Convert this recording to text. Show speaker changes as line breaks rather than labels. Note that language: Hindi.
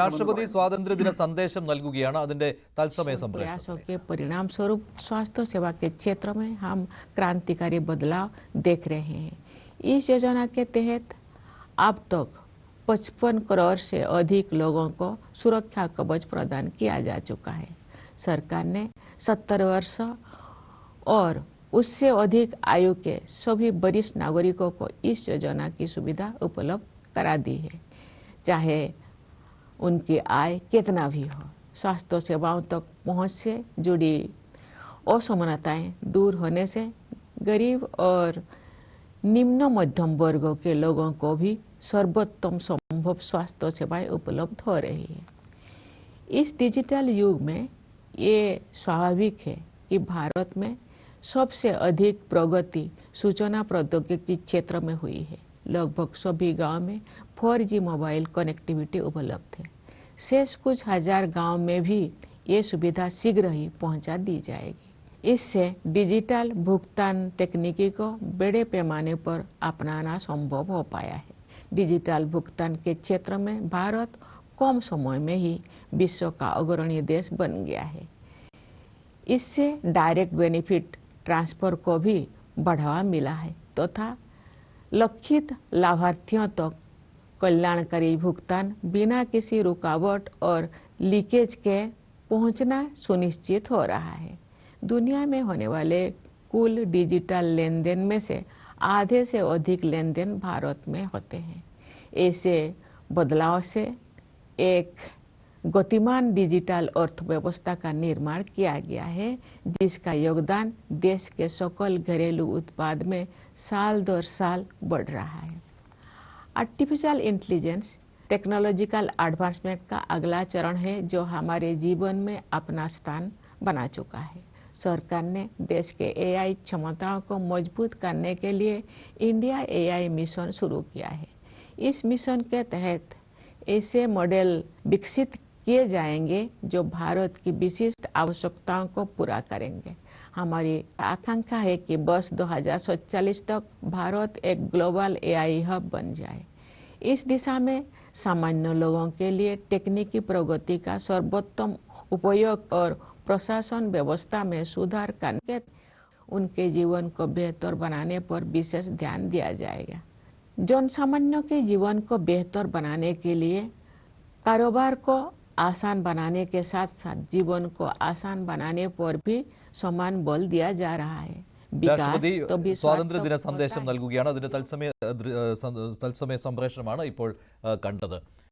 राष्ट्रपति स्वातंत्र्य दिन संदेशम നൽകുകയാണ് അതിന്റെ തത്സമയ
प्रयासों के परिणाम स्वरूप स्वास्थ्य सेवा के क्षेत्र में हम क्रांतिकारी बदलाव देख रहे हैं। इस योजना के तहत अब तक 55 करोड़ से अधिक लोगों को सुरक्षा कवच प्रदान किया जा चुका है। सरकार ने 70 वर्ष और उससे अधिक आयु के सभी वरिष्ठ नागरिकों को इस योजना की सुविधा उपलब्ध करा दी है, चाहे उनकी आय कितना भी हो। स्वास्थ्य सेवाओं तक पहुंच से जुड़ी असमानताएं दूर होने से गरीब और निम्न मध्यम वर्गों के लोगों को भी सर्वोत्तम संभव स्वास्थ्य सेवाएं उपलब्ध हो रही है। इस डिजिटल युग में ये स्वाभाविक है कि भारत में सबसे अधिक प्रगति सूचना प्रौद्योगिकी क्षेत्र में हुई है। लगभग सभी गांव में 4G मोबाइल कनेक्टिविटी उपलब्ध है। शेष कुछ हजार गांव में भी ये सुविधा शीघ्र ही पहुंचा दी जाएगी। इससे डिजिटल भुगतान तकनीकी को बड़े पैमाने पर अपनाना संभव हो पाया है। डिजिटल भुगतान के क्षेत्र में भारत कम समय में ही विश्व का अग्रणी देश बन गया है। इससे डायरेक्ट बेनिफिट ट्रांसफर को भी बढ़ावा मिला है तथा लक्षित लाभार्थियों तक कल्याणकारी भुगतान बिना किसी रुकावट और लीकेज के पहुंचना सुनिश्चित हो रहा है। दुनिया में होने वाले कुल डिजिटल लेन देन में से आधे से अधिक लेन देन भारत में होते हैं। ऐसे बदलाव से एक गतिमान डिजिटल अर्थव्यवस्था का निर्माण किया गया है, जिसका योगदान देश के सकल घरेलू उत्पाद में साल दर साल बढ़ रहा है। आर्टिफिशियल इंटेलिजेंस टेक्नोलॉजिकल एडवांसमेंट का अगला चरण है जो हमारे जीवन में अपना स्थान बना चुका है। सरकार ने देश के AI क्षमताओं को मजबूत करने के लिए इंडिया AI मिशन शुरू किया है। इस मिशन के तहत ऐसे मॉडल विकसित किए जाएंगे जो भारत की विशिष्ट आवश्यकताओं को पूरा करेंगे। हमारी आकांक्षा है कि वर्ष 2047 तक भारत एक ग्लोबल AI हब बन जाए। इस दिशा में सामान्य लोगों के लिए तकनीकी प्रगति का सर्वोत्तम उपयोग और प्रशासन व्यवस्था में सुधार करके उनके जीवन को बेहतर बनाने पर विशेष ध्यान दिया जाएगा। जनसामान्य के जीवन को बेहतर बनाने के लिए कारोबार को आसान बनाने के साथ साथ जीवन को आसान बनाने पर भी समान बल दिया जा रहा है।
രാഷ്ട്രപതി സ്വാതന്ത്ര്യദിന സന്ദേശം നൽകുകയാണ്. അതിന്റെ തത്സമയ സംപ്രേഷണമാണ് ഇപ്പോൾ കണ്ടത്.